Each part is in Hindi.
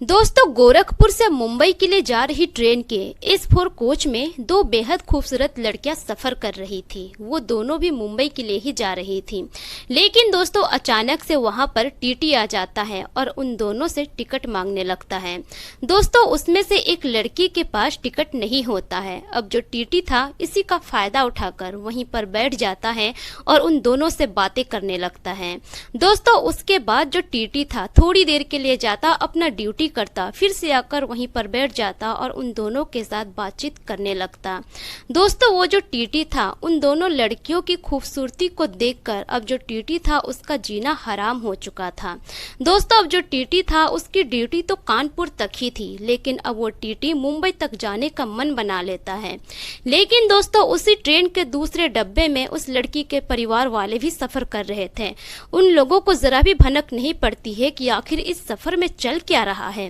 दोस्तों, गोरखपुर से मुंबई के लिए जा रही ट्रेन के S4 कोच में दो बेहद खूबसूरत लड़कियां सफर कर रही थी। वो दोनों भी मुंबई के लिए ही जा रही थी। लेकिन दोस्तों, अचानक से वहां पर टीटी आ जाता है और उन दोनों से टिकट मांगने लगता है। दोस्तों, उसमें से एक लड़की के पास टिकट नहीं होता है। अब जो टीटी था इसी का फायदा उठाकर वहीं पर बैठ जाता है और उन दोनों से बातें करने लगता है। दोस्तों, उसके बाद जो टीटी था थोड़ी देर के लिए जाता, अपना ड्यूटी करता, फिर से आकर वहीं पर बैठ जाता और उन दोनों के साथ बातचीत करने लगता। दोस्तों, वो जो टीटी था उन दोनों लड़कियों की खूबसूरती को देखकर अब जो टीटी था उसका जीना हराम हो चुका था। दोस्तों, अब जो टीटी था उसकी ड्यूटी तो कानपुर तक ही थी, लेकिन अब वो टीटी मुंबई तक जाने का मन बना लेता है। लेकिन दोस्तों, उसी ट्रेन के दूसरे डब्बे में उस लड़की के परिवार वाले भी सफर कर रहे थे। उन लोगों को जरा भी भनक नहीं पड़ती है कि आखिर इस सफर में चल क्या रहा है।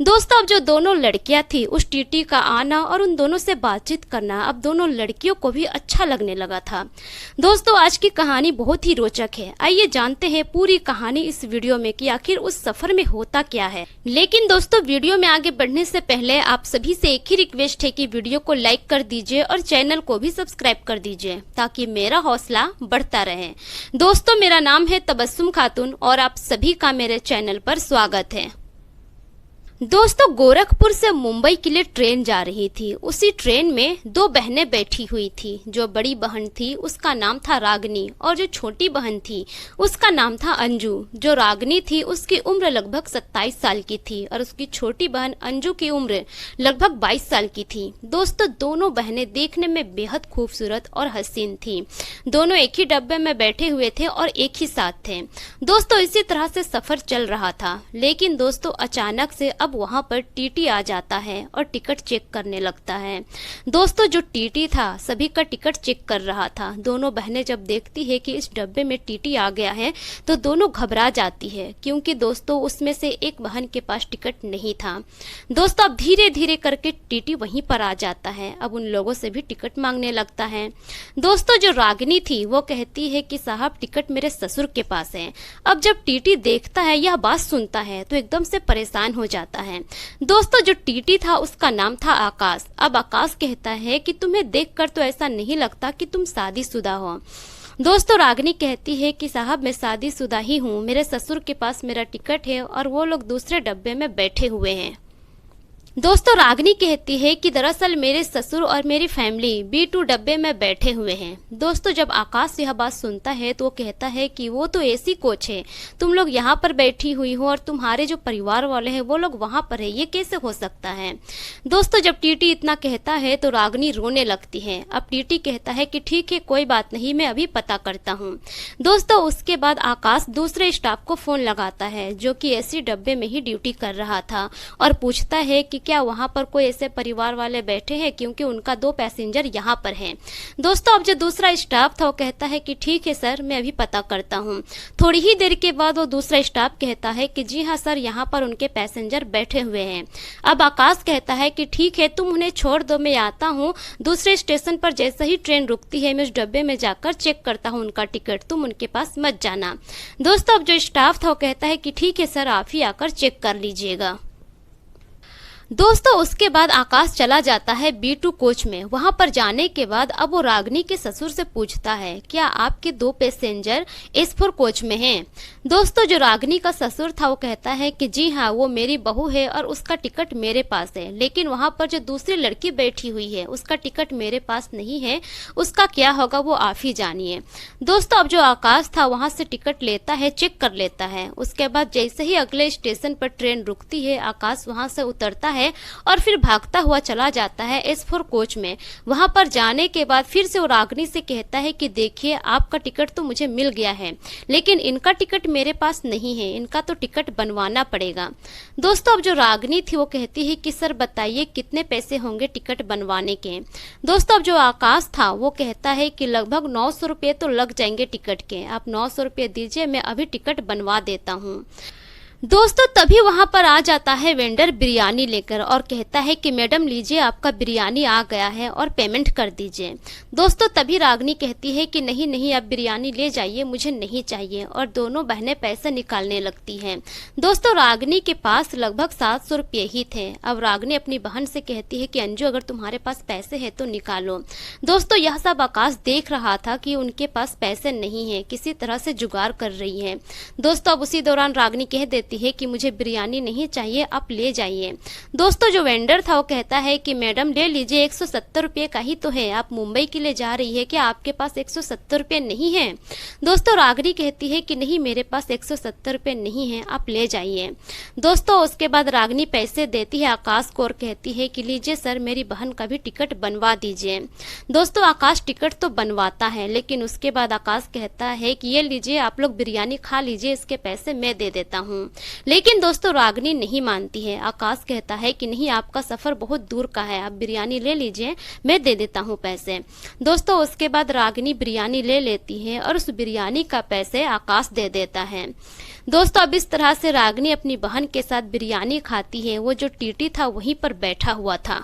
दोस्तों, अब जो दोनों लड़कियां थी उस टीटी का आना और उन दोनों से बातचीत करना अब दोनों लड़कियों को भी अच्छा लगने लगा था। दोस्तों, आज की कहानी बहुत ही रोचक है। आइए जानते हैं पूरी कहानी इस वीडियो में कि आखिर उस सफर में होता क्या है। लेकिन दोस्तों, वीडियो में आगे बढ़ने से पहले आप सभी से एक ही रिक्वेस्ट है कि वीडियो को लाइक कर दीजिए और चैनल को भी सब्सक्राइब कर दीजिए ताकि मेरा हौसला बढ़ता रहे। दोस्तों, मेरा नाम है तबस्सुम खातून और आप सभी का मेरे चैनल पर स्वागत है। दोस्तों, गोरखपुर से मुंबई के लिए ट्रेन जा रही थी। उसी ट्रेन में दो बहनें बैठी हुई थी। जो बड़ी बहन थी उसका नाम था रागनी और जो छोटी बहन थी उसका नाम था अंजू। जो रागनी थी उसकी उम्र लगभग 27 साल की थी और उसकी छोटी बहन अंजू की उम्र लगभग 22 साल की थी। दोस्तों, दोनों बहनें देखने में बेहद खूबसूरत और हसीन थी। दोनों एक ही डब्बे में बैठे हुए थे और एक ही साथ थे। दोस्तों, इसी तरह से सफर चल रहा था। लेकिन दोस्तों, अचानक से अब वहां पर टीटी आ जाता है और टिकट चेक करने लगता है। दोस्तों, जो टीटी था सभी का टिकट चेक कर रहा था। दोनों बहनें जब देखती है कि इस डब्बे में टीटी आ गया है तो दोनों घबरा जाती है, क्योंकि दोस्तों उसमें से एक बहन के पास टिकट नहीं था। दोस्तों, अब धीरे धीरे करके टीटी वहीं पर आ जाता है। अब उन लोगों से भी टिकट मांगने लगता है। दोस्तों, जो रागिनी थी वो कहती है कि साहब, टिकट मेरे ससुर के पास है। अब जब टीटी देखता है, यह बात सुनता है तो एकदम से परेशान हो जाता है। दोस्तों, जो टीटी था उसका नाम था आकाश। अब आकाश कहता है कि तुम्हें देखकर तो ऐसा नहीं लगता कि तुम शादीशुदा हो। दोस्तों, रागिनी कहती है कि साहब, मैं शादीशुदा ही हूँ, मेरे ससुर के पास मेरा टिकट है और वो लोग दूसरे डब्बे में बैठे हुए हैं। दोस्तों, रागिनी कहती है कि दरअसल मेरे ससुर और मेरी फैमिली B2 डब्बे में बैठे हुए हैं। दोस्तों, जब आकाश यह बात सुनता है तो वो कहता है कि वो तो AC कोच है, तुम लोग यहाँ पर बैठी हुई हो और तुम्हारे जो परिवार वाले हैं वो लोग वहाँ पर है, ये कैसे हो सकता है। दोस्तों, जब टीटी इतना कहता है तो रागिनी रोने लगती है। अब टीटी कहता है कि ठीक है, कोई बात नहीं, मैं अभी पता करता हूँ। दोस्तों, उसके बाद आकाश दूसरे स्टाफ को फोन लगाता है जो कि AC डब्बे में ही ड्यूटी कर रहा था और पूछता है कि क्या वहां पर कोई ऐसे परिवार वाले बैठे हैं, क्योंकि उनका 2 पैसेंजर यहां पर हैं। दोस्तों, अब जो दूसरा स्टाफ था वो कहता है कि ठीक है सर, मैं अभी पता करता हूं। थोड़ी ही देर के बाद वो दूसरा स्टाफ कहता है कि जी हाँ सर, यहां पर उनके पैसेंजर बैठे हुए हैं। अब आकाश कहता है कि ठीक है, तुम उन्हें छोड़ दो, मैं आता हूँ। दूसरे स्टेशन पर जैसे ही ट्रेन रुकती है मैं उस डब्बे में जाकर चेक करता हूँ उनका टिकट, तुम उनके पास मत जाना। दोस्तों, अब जो स्टाफ था वो कहता है कि ठीक है सर, आप ही आकर चेक कर लीजिएगा। दोस्तों, उसके बाद आकाश चला जाता है B2 कोच में। वहां पर जाने के बाद अब वो रागिनी के ससुर से पूछता है, क्या आपके 2 पैसेंजर S4 कोच में हैं। दोस्तों, जो रागिनी का ससुर था वो कहता है कि जी हाँ, वो मेरी बहू है और उसका टिकट मेरे पास है, लेकिन वहां पर जो दूसरी लड़की बैठी हुई है उसका टिकट मेरे पास नहीं है, उसका क्या होगा वो आप ही जानिए। दोस्तों, अब जो आकाश था वहां से टिकट लेता है, चेक कर लेता है। उसके बाद जैसे ही अगले स्टेशन पर ट्रेन रुकती है, आकाश वहां से उतरता है और फिर भागता हुआ चला जाता है S4 कोच में। वहां पर जाने के बाद फिर से वो रागिनी से कहता है कि देखिए, आपका टिकट तो मुझे मिल गया है, लेकिन इनका टिकट मेरे पास नहीं है, इनका तो टिकट बनवाना पड़ेगा। दोस्तों, अब जो रागिनी थी वो कहती है कि सर बताइए कितने पैसे होंगे टिकट बनवाने के। दोस्तों, अब जो आकाश था वो कहता है कि लगभग 900 रुपये तो लग जाएंगे टिकट के, आप 900 रुपये दीजिए, मैं अभी टिकट बनवा देता हूँ। दोस्तों तभी वहां पर आ जाता है वेंडर बिरयानी लेकर और कहता है कि मैडम लीजिए आपका बिरयानी आ गया है और पेमेंट कर दीजिए। दोस्तों तभी रागनी कहती है कि नहीं नहीं आप बिरयानी ले जाइए, मुझे नहीं चाहिए, और दोनों बहनें पैसे निकालने लगती हैं। दोस्तों रागनी के पास लगभग 700 रुपये ही थे। अब रागनी अपनी बहन से कहती है कि अंजू अगर तुम्हारे पास पैसे हैं तो निकालो। दोस्तों यह सब आकाश देख रहा था कि उनके पास पैसे नहीं है, किसी तरह से जुगाड़ कर रही है। दोस्तों अब उसी दौरान रागनी कह देती है कि मुझे बिरयानी नहीं चाहिए, आप ले जाइए। दोस्तों जो वेंडर था वो कहता है कि मैडम ले लीजिए, 170 रुपये का ही तो है, आप मुंबई के लिए जा रही है, क्या आपके पास 170 रुपये नहीं है? दोस्तों रागनी कहती है कि नहीं मेरे पास 170 रुपये नहीं है, आप ले जाइए। दोस्तों उसके बाद रागनी पैसे देती है आकाश को और कहती है कि लीजिए सर मेरी बहन का भी टिकट बनवा दीजिए। दोस्तों आकाश टिकट तो बनवाता है, लेकिन उसके बाद आकाश कहता है कि ये लीजिए आप लोग बिरयानी खा लीजिए, इसके पैसे मैं दे देता हूँ। लेकिन दोस्तों रागनी नहीं मानती है। आकाश कहता है कि नहीं आपका सफर बहुत दूर का है, आप बिरयानी ले लीजिए, मैं दे देता हूँ पैसे। दोस्तों उसके बाद रागनी बिरयानी ले लेती है और उस बिरयानी का पैसे आकाश दे देता है। दोस्तों अब इस तरह से रागनी अपनी बहन के साथ बिरयानी खाती है। वो जो टीटी था वहीं पर बैठा हुआ था।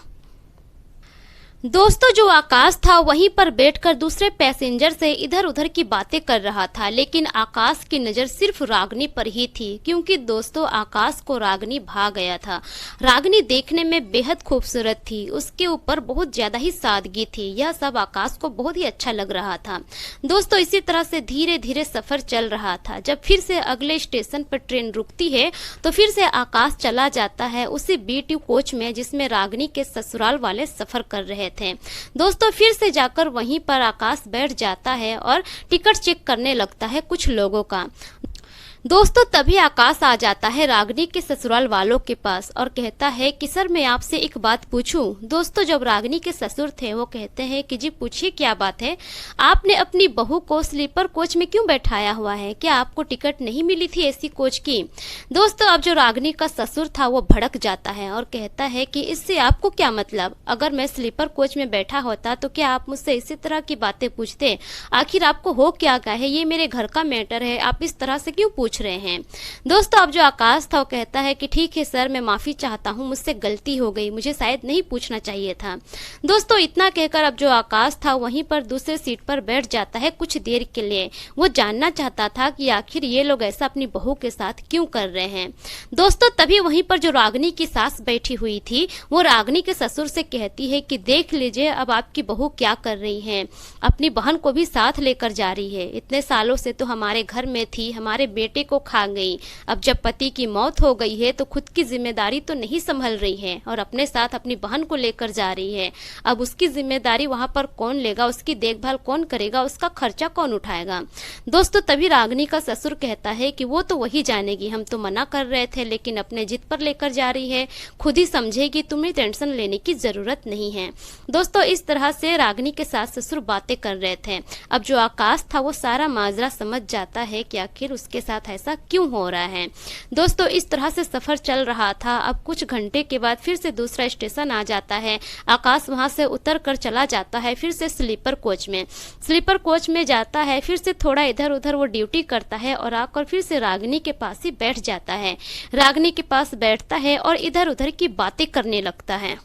दोस्तों जो आकाश था वहीं पर बैठकर दूसरे पैसेंजर से इधर उधर की बातें कर रहा था, लेकिन आकाश की नज़र सिर्फ रागनी पर ही थी, क्योंकि दोस्तों आकाश को रागनी भा गया था। रागनी देखने में बेहद खूबसूरत थी, उसके ऊपर बहुत ज़्यादा ही सादगी थी। यह सब आकाश को बहुत ही अच्छा लग रहा था। दोस्तों इसी तरह से धीरे धीरे सफ़र चल रहा था। जब फिर से अगले स्टेशन पर ट्रेन रुकती है तो फिर से आकाश चला जाता है उसी B2 कोच में जिसमें रागनी के ससुराल वाले सफ़र कर रहे थे। दोस्तों फिर से जाकर वहीं पर आकाश बैठ जाता है और टिकट चेक करने लगता है कुछ लोगों का। दोस्तों तभी आकाश आ जाता है रागनी के ससुराल वालों के पास और कहता है कि सर मैं आपसे एक बात पूछूं। दोस्तों जब रागनी के ससुर थे वो कहते हैं कि जी पूछिए क्या बात है, आपने अपनी बहू को स्लीपर कोच में क्यों बैठाया हुआ है, क्या आपको टिकट नहीं मिली थी एसी कोच की? दोस्तों अब जो रागनी का ससुर था वो भड़क जाता है और कहता है कि इससे आपको क्या मतलब, अगर मैं स्लीपर कोच में बैठा होता तो क्या आप मुझसे इसी तरह की बातें पूछते? आखिर आपको हो क्या गया है, ये मेरे घर का मैटर है, आप इस तरह से क्यों पूछ रहे हैं? दोस्तों अब जो आकाश था वो कहता है कि ठीक है सर मैं माफी चाहता हूं, मुझसे गलती हो गई, मुझे शायद नहीं पूछना चाहिए था। दोस्तों इतना कहकर अब जो आकाश था वहीं पर दूसरे सीट पर बैठ जाता है कुछ देर के लिए। वो जानना चाहता था कि आखिर ये लोग ऐसा अपनी बहू के साथ क्यों कर रहे हैं। दोस्तों तभी वहीं पर जो रागनी की सास बैठी हुई थी वो रागनी के ससुर से कहती है कि देख लीजिए अब आपकी बहू क्या कर रही है, अपनी बहन को भी साथ लेकर जा रही है, इतने सालों से तो हमारे घर में थी, हमारे बेटे को खा गई, अब जब पति की मौत हो गई है तो खुद की जिम्मेदारी तो नहीं संभल रही है और अपने साथ अपनी बहन को लेकर जा रही है। अब उसकी जिम्मेदारी वहां पर कौन लेगा, उसकी देखभाल कौन करेगा, उसका खर्चा कौन उठाएगा? दोस्तों तभी रागनी का ससुर कहता है कि वो तो वही जानेगी, हम तो मना कर रहे थे लेकिन अपने जिद पर लेकर जा रही है, खुद ही समझेगी, तुम्हें टेंशन लेने की जरूरत नहीं है। दोस्तों इस तरह से रागनी के सास ससुर बातें कर रहे थे। अब जो आकाश था वो सारा माजरा समझ जाता है कि आखिर उसके साथ ऐसा क्यों हो रहा है। दोस्तों इस तरह से सफर चल रहा था। अब कुछ घंटे के बाद फिर से दूसरा स्टेशन आ जाता है। आकाश वहां से उतर कर चला जाता है फिर से स्लीपर कोच में। स्लीपर कोच में जाता है, फिर से थोड़ा इधर उधर वो ड्यूटी करता है और आकर फिर से रागनी के पास ही बैठ जाता है। रागनी के पास बैठता है और इधर उधर की बातें करने लगता है।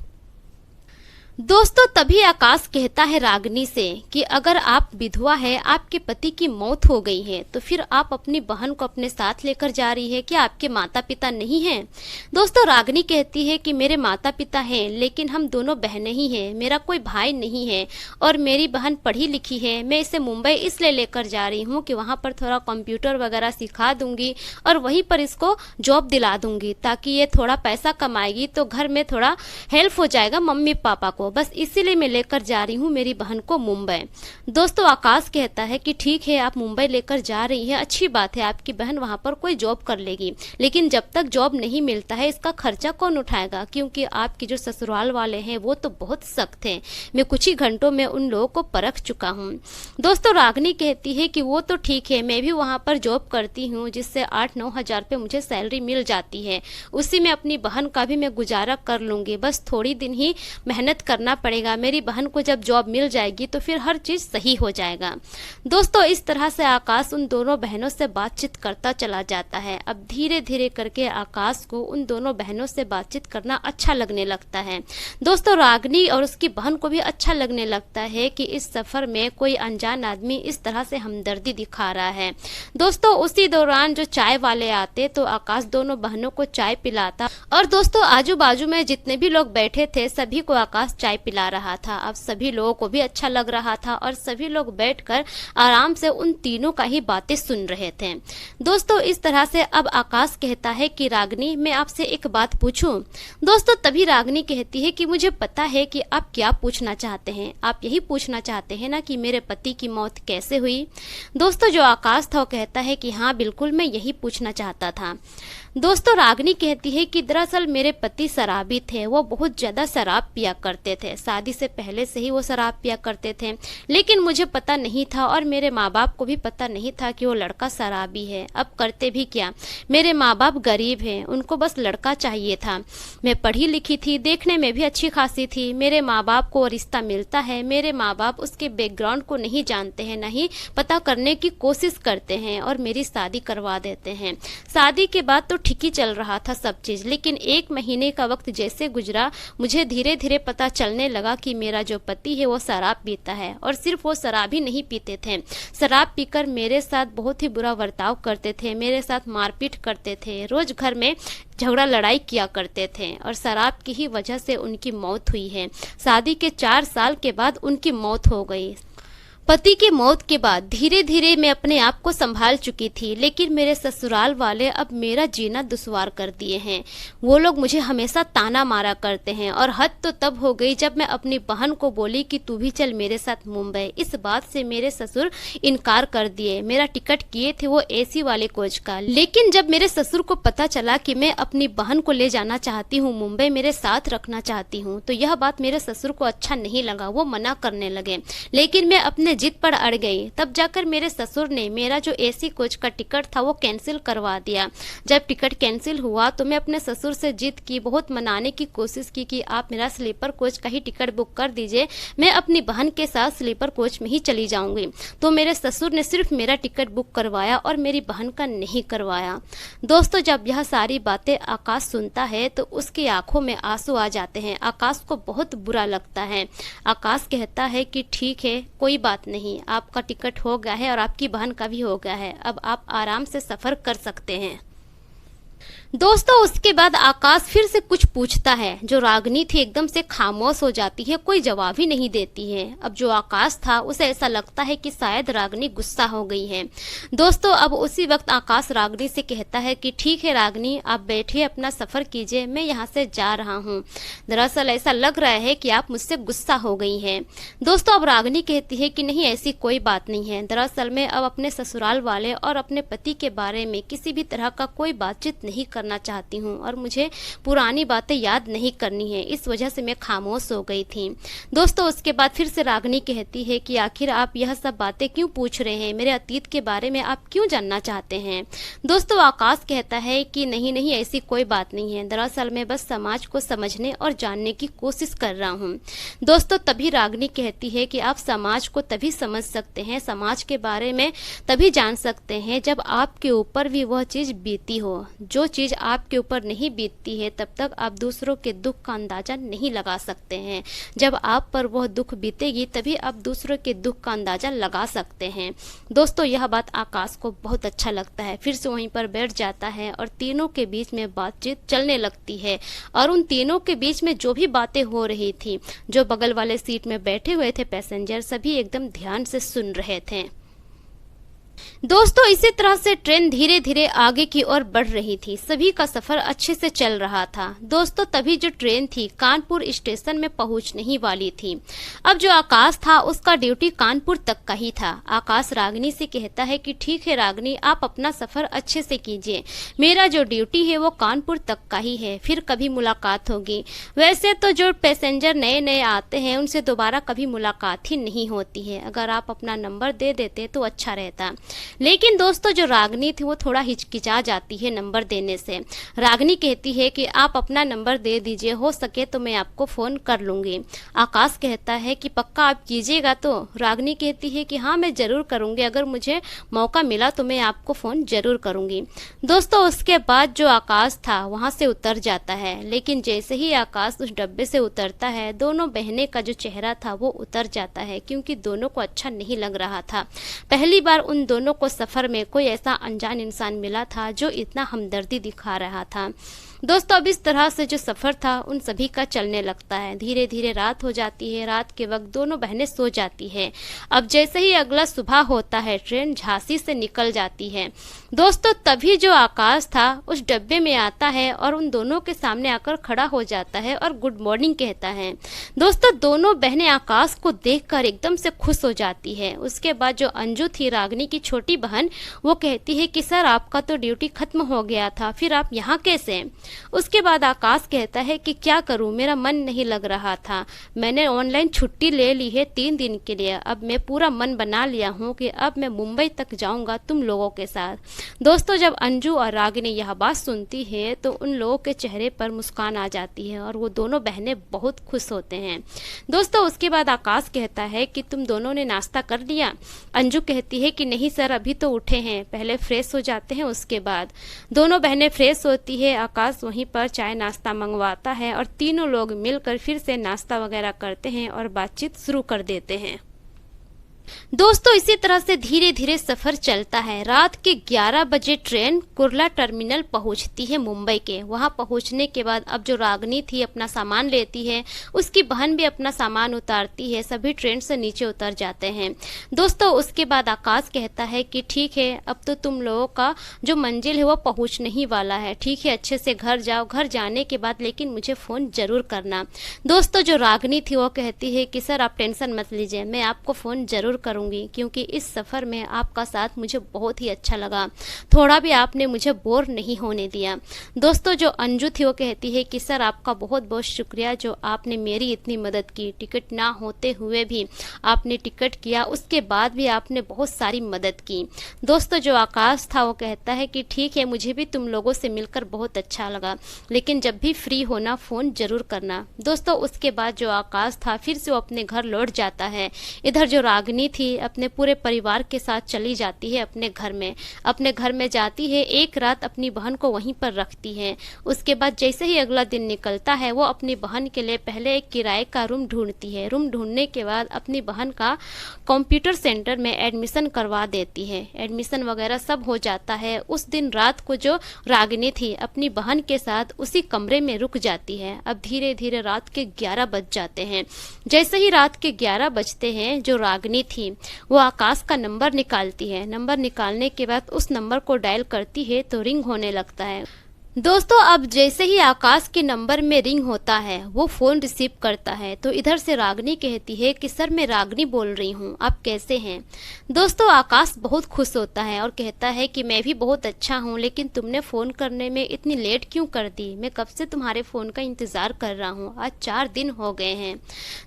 दोस्तों तभी आकाश कहता है रागनी से कि अगर आप विधवा है, आपके पति की मौत हो गई है, तो फिर आप अपनी बहन को अपने साथ लेकर जा रही है, क्या आपके माता पिता नहीं हैं? दोस्तों रागनी कहती है कि मेरे माता पिता हैं लेकिन हम दोनों बहनें ही हैं, मेरा कोई भाई नहीं है और मेरी बहन पढ़ी लिखी है। मैं इसे मुंबई इसलिए लेकर जा रही हूँ कि वहाँ पर थोड़ा कंप्यूटर वगैरह सिखा दूंगी और वहीं पर इसको जॉब दिला दूंगी ताकि ये थोड़ा पैसा कमाएगी तो घर में थोड़ा हेल्प हो जाएगा मम्मी पापा को, बस इसीलिए मैं लेकर जा रही हूँ मेरी बहन को मुंबई। दोस्तों आकाश कहता है कि ठीक है आप मुंबई लेकर जा रही हैं, अच्छी बात है, आपकी बहन वहां पर कोई जॉब कर लेगी, लेकिन जब तक जॉब नहीं मिलता है इसका खर्चा कौन उठाएगा? क्योंकि आपके जो ससुराल वाले हैं वो तो बहुत सख्त हैं, मैं कुछ ही घंटों में उन लोगों को परख चुका हूँ। दोस्तों रागनी कहती है कि वो तो ठीक है, मैं भी वहां पर जॉब करती हूँ जिससे 8-9 हजार रुपये मुझे सैलरी मिल जाती है, उसी में अपनी बहन का भी मैं गुजारा कर लूंगी, बस थोड़ी दिन ही मेहनत कर करना पड़ेगा, मेरी बहन को जब जॉब मिल जाएगी तो फिर हर चीज़ सही हो जाएगा। दोस्तों इस तरह से आकाश उन दोनों बहनों से बातचीत करता चला जाता है। अब धीरे धीरे करके आकाश को उन दोनों बहनों से बातचीत करना अच्छा लगने लगता है। दोस्तों रागिनी और उसकी बहन को भी अच्छा लगने लगता है कि इस सफ़र में कोई अनजान आदमी इस तरह से हमदर्दी दिखा रहा है। दोस्तों उसी दौरान जो चाय वाले आते तो आकाश दोनों बहनों को चाय पिलाता और दोस्तों आजू बाजू में जितने भी लोग बैठे थे सभी को आकाश चाय पिला रहा था। अब सभी लोगों को भी अच्छा लग रहा था और सभी लोग बैठकर आराम से उन तीनों का ही बातें सुन रहे थे। दोस्तों इस तरह से अब आकाश कहता है कि रागिनी मैं आपसे एक बात पूछूं। दोस्तों तभी रागिनी कहती है कि मुझे पता है कि आप क्या पूछना चाहते हैं, आप यही पूछना चाहते हैं ना कि मेरे पति की मौत कैसे हुई। दोस्तों जो आकाश था वो कहता है कि हाँ बिल्कुल मैं यही पूछना चाहता था। दोस्तों रागिनी कहती है कि दरअसल मेरे पति शराबी थे, वो बहुत ज़्यादा शराब पिया करते थे, शादी से पहले से ही वो शराब पिया करते थे, लेकिन मुझे पता नहीं था और मेरे माँ बाप को भी पता नहीं था कि वो लड़का शराबी है। अब करते भी क्या, मेरे माँ बाप गरीब हैं, उनको बस लड़का चाहिए था। मैं पढ़ी लिखी थी, देखने में भी अच्छी खासी थी, मेरे माँ बाप को रिश्ता मिलता है, मेरे माँ बाप उसके बैकग्राउंड को नहीं जानते हैं, नहीं पता करने की कोशिश करते हैं और मेरी शादी करवा देते हैं। शादी के बाद तो ठीक ही चल रहा था सब चीज़, लेकिन 1 महीने का वक्त जैसे गुजरा मुझे धीरे धीरे पता चलने लगा कि मेरा जो पति है वो शराब पीता है और सिर्फ वो शराब ही नहीं पीते थे, शराब पीकर मेरे साथ बहुत ही बुरा बर्ताव करते थे, मेरे साथ मारपीट करते थे, रोज घर में झगड़ा लड़ाई किया करते थे और शराब की ही वजह से उनकी मौत हुई है। शादी के 4 साल के बाद उनकी मौत हो गई। पति की मौत के बाद धीरे धीरे मैं अपने आप को संभाल चुकी थी, लेकिन मेरे ससुराल वाले अब मेरा जीना दुश्वार कर दिए हैं। वो लोग मुझे हमेशा ताना मारा करते हैं और हद तो तब हो गई जब मैं अपनी बहन को बोली कि तू भी चल मेरे साथ मुंबई। इस बात से मेरे ससुर इनकार कर दिए। मेरा टिकट किए थे वो एसी वाले कोच का, लेकिन जब मेरे ससुर को पता चला कि मैं अपनी बहन को ले जाना चाहती हूँ मुंबई, मेरे साथ रखना चाहती हूँ, तो यह बात मेरे ससुर को अच्छा नहीं लगा, वो मना करने लगे। लेकिन मैं अपने जिद पर अड़ गई। तब जाकर मेरे ससुर ने मेरा जो एसी कोच का टिकट था वो कैंसिल करवा दिया। जब टिकट कैंसिल हुआ तो मैं अपने ससुर से जिद की, बहुत मनाने की कोशिश की कि आप मेरा स्लीपर कोच का ही टिकट बुक कर दीजिए, मैं अपनी बहन के साथ स्लीपर कोच में ही चली जाऊंगी। तो मेरे ससुर ने सिर्फ मेरा टिकट बुक करवाया और मेरी बहन का नहीं करवाया। दोस्तों जब यह सारी बातें आकाश सुनता है तो उसकी आंखों में आंसू आ जाते हैं। आकाश को बहुत बुरा लगता है। आकाश कहता है कि ठीक है कोई बात नहीं, आपका टिकट हो गया है और आपकी बहन का भी हो गया है, अब आप आराम से सफर कर सकते हैं। दोस्तों उसके बाद आकाश फिर से कुछ पूछता है। जो रागिनी थी एकदम से खामोश हो जाती है, कोई जवाब ही नहीं देती है। अब जो आकाश था उसे ऐसा लगता है कि शायद रागिनी गुस्सा हो गई है। दोस्तों अब उसी वक्त आकाश रागिनी से कहता है कि ठीक है रागिनी, आप बैठिए, अपना सफ़र कीजिए, मैं यहाँ से जा रहा हूँ। दरअसल ऐसा लग रहा है कि आप मुझसे गुस्सा हो गई हैं। दोस्तों अब रागिनी कहती है कि नहीं ऐसी कोई बात नहीं है, दरअसल मैं अब अपने ससुराल वाले और अपने पति के बारे में किसी भी तरह का कोई बातचीत नहीं करना चाहती हूँ और मुझे पुरानी बातें याद नहीं करनी है, इस वजह से मैं खामोश हो गई थी। दोस्तों उसके बाद फिर से रागिनी कहती है कि आखिर आप यह सब बातें क्यों पूछ रहे हैं, मेरे अतीत के बारे में आप क्यों जानना चाहते हैं। दोस्तों आकाश कहता है कि नहीं नहीं ऐसी कोई बात नहीं है, दरअसल मैं बस समाज को समझने और जानने की कोशिश कर रहा हूँ। दोस्तों तभी रागिनी कहती है कि आप समाज को तभी समझ सकते हैं, समाज के बारे में तभी जान सकते हैं जब आपके ऊपर भी वह चीज़ बीती हो। जो चीज़ आपके ऊपर नहीं बीतती है तब तक आप दूसरों के दुख का अंदाजा नहीं लगा सकते हैं। जब आप पर वह दुख बीतेगी तभी आप दूसरों के दुख का अंदाजा लगा सकते हैं। दोस्तों यह बात आकाश को बहुत अच्छा लगता है, फिर से वहीं पर बैठ जाता है और तीनों के बीच में बातचीत चलने लगती है। और उन तीनों के बीच में जो भी बातें हो रही थी, जो बगल वाले सीट में बैठे हुए थे पैसेंजर, सभी एकदम ध्यान से सुन रहे थे। दोस्तों इसी तरह से ट्रेन धीरे धीरे आगे की ओर बढ़ रही थी, सभी का सफर अच्छे से चल रहा था। दोस्तों तभी जो ट्रेन थी कानपुर स्टेशन में पहुंचने ही वाली थी। अब जो आकाश था उसका ड्यूटी कानपुर तक का ही था। आकाश रागिनी से कहता है कि ठीक है रागिनी, आप अपना सफर अच्छे से कीजिए, मेरा जो ड्यूटी है वो कानपुर तक का ही है, फिर कभी मुलाकात होगी। वैसे तो जो पैसेंजर नए नए आते हैं उनसे दोबारा कभी मुलाकात ही नहीं होती है, अगर आप अपना नंबर दे देते तो अच्छा रहता। लेकिन दोस्तों जो रागनी थी वो थोड़ा हिचकिचा जाती है नंबर देने से। रागनी कहती है कि आप अपना नंबर दे दीजिए, हो सके तो मैं आपको फ़ोन कर लूँगी। आकाश कहता है कि पक्का आप कीजिएगा तो? रागनी कहती है कि हाँ मैं ज़रूर करूँगी, अगर मुझे मौका मिला तो मैं आपको फ़ोन ज़रूर करूँगी। दोस्तों उसके बाद जो आकाश था वहाँ से उतर जाता है, लेकिन जैसे ही आकाश उस डब्बे से उतरता है दोनों बहनें का जो चेहरा था वो उतर जाता है, क्योंकि दोनों को अच्छा नहीं लग रहा था। पहली बार उन दोनों को सफ़र में कोई ऐसा अनजान इंसान मिला था जो इतना हमदर्दी दिखा रहा था। दोस्तों अब इस तरह से जो सफ़र था उन सभी का चलने लगता है। धीरे धीरे रात हो जाती है। रात के वक्त दोनों बहनें सो जाती है। अब जैसे ही अगला सुबह होता है ट्रेन झांसी से निकल जाती है। दोस्तों तभी जो आकाश था उस डब्बे में आता है और उन दोनों के सामने आकर खड़ा हो जाता है और गुड मॉर्निंग कहता है। दोस्तों दोनों बहनें आकाश को देखकर एकदम से खुश हो जाती है। उसके बाद जो अंजू थी रागनी की छोटी बहन, वो कहती है कि सर आपका तो ड्यूटी खत्म हो गया था, फिर आप यहाँ कैसे? उसके बाद आकाश कहता है कि क्या करूं, मेरा मन नहीं लग रहा था, मैंने ऑनलाइन छुट्टी ले ली है 3 दिन के लिए। अब मैं पूरा मन बना लिया हूं कि अब मैं मुंबई तक जाऊंगा तुम लोगों के साथ। दोस्तों जब अंजू और रागिनी यह बात सुनती है तो उन लोगों के चेहरे पर मुस्कान आ जाती है और वो दोनों बहनें बहुत खुश होते हैं। दोस्तों उसके बाद आकाश कहता है कि तुम दोनों ने नाश्ता कर लिया? अंजू कहती है कि नहीं सर अभी तो उठे हैं, पहले फ्रेश हो जाते हैं उसके बाद। दोनों बहनें फ्रेश होती है। आकाश वहीं पर चाय नाश्ता मंगवाता है और तीनों लोग मिलकर फिर से नाश्ता वगैरह करते हैं और बातचीत शुरू कर देते हैं। दोस्तों इसी तरह से धीरे धीरे सफर चलता है। रात के 11 बजे ट्रेन कुर्ला टर्मिनल पहुंचती है मुंबई के। वहां पहुंचने के बाद अब जो रागनी थी अपना सामान लेती है, उसकी बहन भी अपना सामान उतारती है, सभी ट्रेन से नीचे उतर जाते हैं। दोस्तों उसके बाद आकाश कहता है कि ठीक है अब तो तुम लोगों का जो मंजिल है वो पहुंचने ही वाला है, ठीक है अच्छे से घर जाओ, घर जाने के बाद लेकिन मुझे फ़ोन ज़रूर करना। दोस्तों जो रागनी थी वो कहती है कि सर आप टेंशन मत लीजिए, मैं आपको फ़ोन ज़रूर करूंगी, क्योंकि इस सफ़र में आपका साथ मुझे बहुत ही अच्छा लगा, थोड़ा भी आपने मुझे बोर नहीं होने दिया। दोस्तों जो अंजू थी वो कहती है कि सर आपका बहुत बहुत शुक्रिया जो आपने मेरी इतनी मदद की, टिकट ना होते हुए भी आपने टिकट किया, उसके बाद भी आपने बहुत सारी मदद की। दोस्तों जो आकाश था वो कहता है कि ठीक है मुझे भी तुम लोगों से मिलकर बहुत अच्छा लगा, लेकिन जब भी फ्री होना फ़ोन ज़रूर करना। दोस्तों उसके बाद जो आकाश था फिर से वो अपने घर लौट जाता है। इधर जो रागिनी थी अपने पूरे परिवार के साथ चली जाती है अपने घर में जाती है, एक रात अपनी बहन को वहीं पर रखती है। उसके बाद जैसे ही अगला दिन निकलता है वो अपनी बहन के लिए पहले एक किराए का रूम ढूंढती है। रूम ढूंढने के बाद अपनी बहन का कंप्यूटर सेंटर में एडमिशन करवा देती है। एडमिशन वगैरह सब हो जाता है। उस दिन रात को जो रागिनी थी अपनी बहन के साथ उसी कमरे में रुक जाती है। अब धीरे धीरे रात के 11 बज जाते हैं। जैसे ही रात के 11 बजते हैं जो रागिनी थी वो आकाश का नंबर निकालती है। नंबर निकालने के बाद उस नंबर को डायल करती है तो रिंग होने लगता है। दोस्तों अब जैसे ही आकाश के नंबर में रिंग होता है वो फ़ोन रिसीव करता है तो इधर से रागिनी कहती है कि सर मैं रागिनी बोल रही हूँ, आप कैसे हैं? दोस्तों आकाश बहुत खुश होता है और कहता है कि मैं भी बहुत अच्छा हूँ, लेकिन तुमने फ़ोन करने में इतनी लेट क्यों कर दी? मैं कब से तुम्हारे फ़ोन का इंतज़ार कर रहा हूँ, आज 4 दिन हो गए हैं।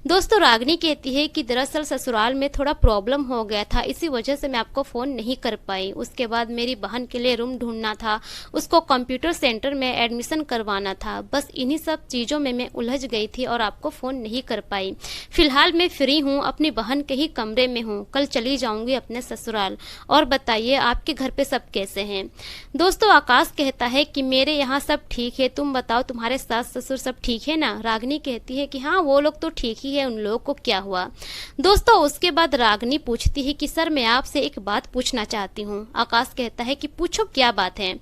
दोस्तों रागिनी कहती है कि दरअसल ससुराल में थोड़ा प्रॉब्लम हो गया था, इसी वजह से मैं आपको फ़ोन नहीं कर पाई। उसके बाद मेरी बहन के लिए रूम ढूंढना था, उसको कंप्यूटर सेंटर में एडमिशन करवाना था, बस इन्हीं सब चीज़ों में मैं उलझ गई थी और आपको फ़ोन नहीं कर पाई। फिलहाल मैं फ्री हूँ, अपनी बहन के ही कमरे में हूँ, कल चली जाऊँगी अपने ससुराल। और बताइए आपके घर पे सब कैसे हैं? दोस्तों आकाश कहता है कि मेरे यहाँ सब ठीक है, तुम बताओ तुम्हारे सास ससुर सब ठीक है ना? रागिनी कहती है कि हाँ वो लोग तो ठीक ही है, उन लोगों को क्या हुआ? दोस्तों उसके बाद रागिनी पूछती है कि सर मैं आपसे एक बात पूछना चाहती हूँ। आकाश कहता है कि पूछो क्या बात है?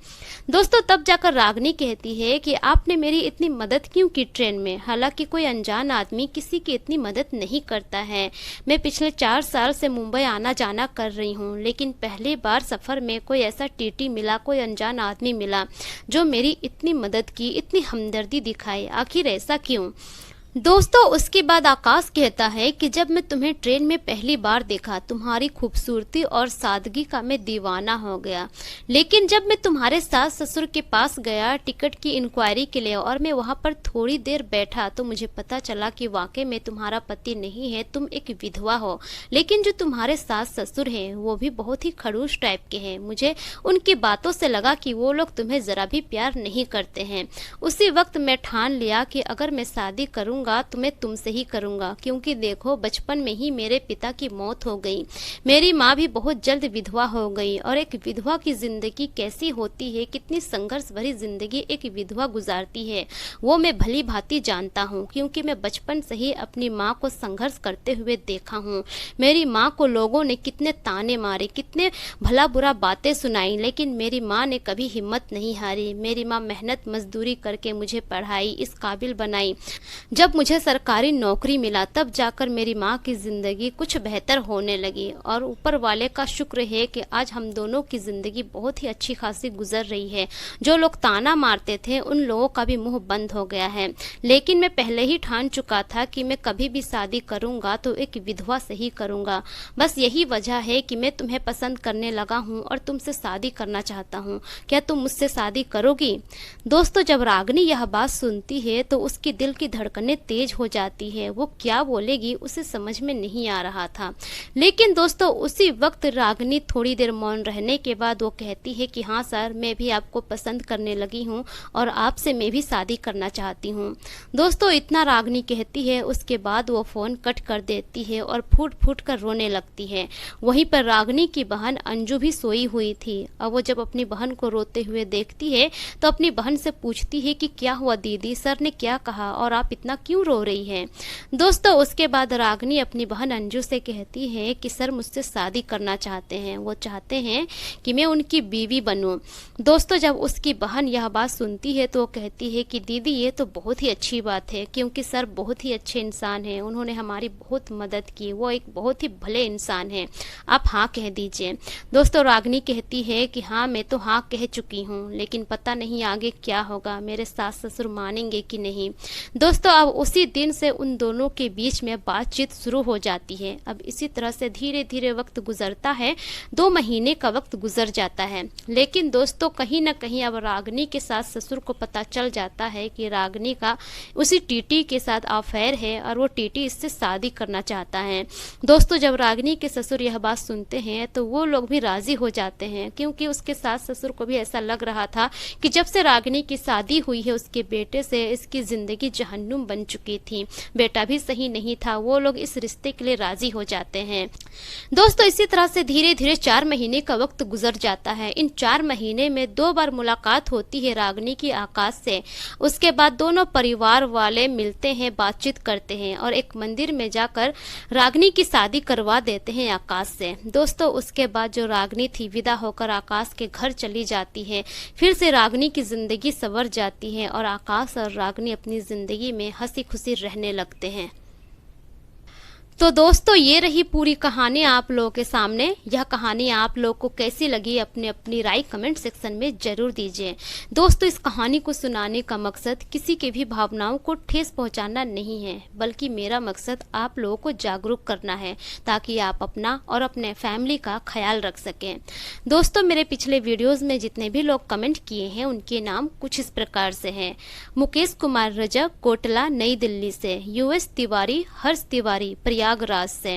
दोस्तों तब जाकर रागिनी कहती है कि आपने मेरी इतनी मदद क्यों की ट्रेन में? हालांकि कोई अनजान आदमी किसी की इतनी मदद नहीं करता है। मैं पिछले 4 साल से मुंबई आना जाना कर रही हूँ, लेकिन पहली बार सफ़र में कोई ऐसा टीटी मिला, कोई अनजान आदमी मिला जो मेरी इतनी मदद की, इतनी हमदर्दी दिखाई। आखिर ऐसा क्यों? दोस्तों उसके बाद आकाश कहता है कि जब मैं तुम्हें ट्रेन में पहली बार देखा तुम्हारी खूबसूरती और सादगी का मैं दीवाना हो गया, लेकिन जब मैं तुम्हारे सास ससुर के पास गया टिकट की इंक्वायरी के लिए और मैं वहां पर थोड़ी देर बैठा तो मुझे पता चला कि वाकई में तुम्हारा पति नहीं है, तुम एक विधवा हो। लेकिन जो तुम्हारे सास ससुर हैं वो भी बहुत ही खड़ूस टाइप के हैं। मुझे उनकी बातों से लगा कि वो लोग तुम्हें जरा भी प्यार नहीं करते हैं। उसी वक्त मैं ठान लिया कि अगर मैं शादी करूँ तो मैं तुमसे ही करूंगा, क्योंकि देखो बचपन में ही मेरे पिता की मौत हो गई, मेरी माँ भी बहुत जल्द विधवा हो गई और एक विधवा की जिंदगी कैसी होती है, कितनी संघर्ष भरी जिंदगी एक विधवा गुजारती है वो मैं भली भांति जानता हूँ, क्योंकि मैं बचपन से ही अपनी माँ को संघर्ष करते हुए देखा हूँ। मेरी माँ को लोगों ने कितने ताने मारे, कितने भला बुरा बातें सुनाई, लेकिन मेरी माँ ने कभी हिम्मत नहीं हारी। मेरी माँ मेहनत मजदूरी करके मुझे पढ़ाई, इस काबिल बनाई। जब मुझे सरकारी नौकरी मिला तब जाकर मेरी माँ की जिंदगी कुछ बेहतर होने लगी और ऊपर वाले का शुक्र है कि आज हम दोनों की जिंदगी बहुत ही अच्छी खासी गुजर रही है। जो लोग ताना मारते थे उन लोगों का भी मुंह बंद हो गया है। लेकिन मैं पहले ही ठान चुका था कि मैं कभी भी शादी करूंगा तो एक विधवा से ही करूंगा। बस यही वजह है कि मैं तुम्हें पसंद करने लगा हूँ और तुमसे शादी करना चाहता हूँ। क्या तुम मुझसे शादी करोगी? दोस्तों जब रागिनी यह बात सुनती है तो उसकी दिल की धड़कनें तेज हो जाती है। वो क्या बोलेगी उसे समझ में नहीं आ रहा था। लेकिन दोस्तों उसी वक्त रागिनी थोड़ी देर मौन रहने के बाद वो कहती है कि हाँ सर, मैं भी आपको पसंद करने लगी हूँ और आपसे मैं भी शादी करना चाहती हूँ। दोस्तों इतना रागिनी कहती है, उसके बाद वो फोन कट कर देती है और फूट फूट कर रोने लगती है। वहीं पर रागिनी की बहन अंजू भी सोई हुई थी। अब वो जब अपनी बहन को रोते हुए देखती है तो अपनी बहन से पूछती है कि क्या हुआ दीदी, सर ने क्या कहा और आप इतना क्यों रो रही है? दोस्तों उसके बाद रागिनी अपनी बहन अंजू से कहती है कि सर मुझसे शादी करना चाहते हैं, वो चाहते हैं कि मैं उनकी बीवी बनूं। दोस्तों जब उसकी बहन यह बात सुनती है तो वो कहती है कि दीदी ये तो बहुत ही अच्छी बात है, क्योंकि सर बहुत ही अच्छे इंसान हैं, उन्होंने हमारी बहुत मदद की, वो एक बहुत ही भले इंसान हैं, आप हाँ कह दीजिए। दोस्तों रागिनी कहती है कि हाँ मैं तो हाँ कह चुकी हूँ, लेकिन पता नहीं आगे क्या होगा, मेरे सास ससुर मानेंगे कि नहीं। दोस्तों अब उसी दिन से उन दोनों के बीच में बातचीत शुरू हो जाती है। अब इसी तरह से धीरे धीरे वक्त गुजरता है, 2 महीने का वक्त गुजर जाता है। लेकिन दोस्तों कहीं ना कहीं अब रागिनी के सास ससुर को पता चल जाता है कि रागिनी का उसी टीटी के साथ अफेयर है और वो टीटी इससे शादी करना चाहता है। दोस्तों जब रागिनी के ससुर यह बात सुनते हैं तो वो लोग भी राजी हो जाते हैं, क्योंकि उसके सास ससुर को भी ऐसा लग रहा था कि जब से रागिनी की शादी हुई है उसके बेटे से इसकी जिंदगी जहन्नुम बन चुकी थी, बेटा भी सही नहीं था। वो लोग इस रिश्ते के लिए राजी हो जाते हैं। दोस्तों इसी तरह से धीरे धीरे 4 महीने का वक्त गुजर जाता है। इन 4 महीने में 2 बार मुलाकात होती है रागिनी की आकाश से। उसके बाद दोनों परिवार वाले मिलते हैं, बातचीत करते हैं और एक मंदिर में जाकर रागिनी की शादी करवा देते हैं आकाश से। दोस्तों उसके बाद जो रागिनी थी विदा होकर आकाश के घर चली जाती है। फिर से रागिनी की जिंदगी संवर जाती है और आकाश और रागिनी अपनी जिंदगी में हंसी खुशी रहने लगते हैं। तो दोस्तों ये रही पूरी कहानी आप लोगों के सामने। यह कहानी आप लोग को कैसी लगी अपनी अपनी राय कमेंट सेक्शन में जरूर दीजिए। दोस्तों इस कहानी को सुनाने का मकसद किसी के भी भावनाओं को ठेस पहुंचाना नहीं है, बल्कि मेरा मकसद आप लोगों को जागरूक करना है ताकि आप अपना और अपने फैमिली का ख्याल रख सकें। दोस्तों मेरे पिछले वीडियोज में जितने भी लोग कमेंट किए हैं उनके नाम कुछ इस प्रकार से हैं। मुकेश कुमार रजक कोटला नई दिल्ली से, यूएस तिवारी हर्ष तिवारी प्रयागराज से,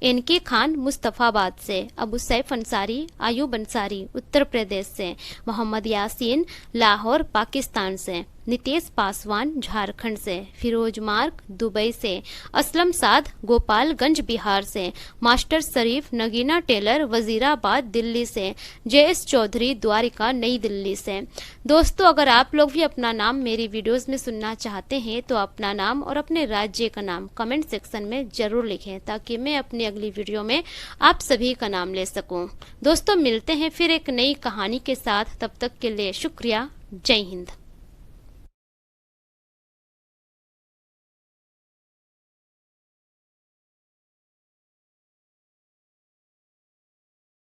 एनके खान मुस्तफाबाद से, अबू सैफ अंसारी आयूब अंसारी उत्तर प्रदेश से, मोहम्मद यासीन लाहौर पाकिस्तान से, नितेश पासवान झारखंड से, फिरोज मार्क दुबई से, असलम साद गोपालगंज बिहार से, मास्टर शरीफ नगीना टेलर वजीराबाद दिल्ली से, जेएस चौधरी द्वारिका नई दिल्ली से। दोस्तों अगर आप लोग भी अपना नाम मेरी वीडियोस में सुनना चाहते हैं तो अपना नाम और अपने राज्य का नाम कमेंट सेक्शन में जरूर लिखें ताकि मैं अपनी अगली वीडियो में आप सभी का नाम ले सकूं। दोस्तों मिलते हैं फिर एक नई कहानी के साथ, तब तक के लिए शुक्रिया। जय हिंद।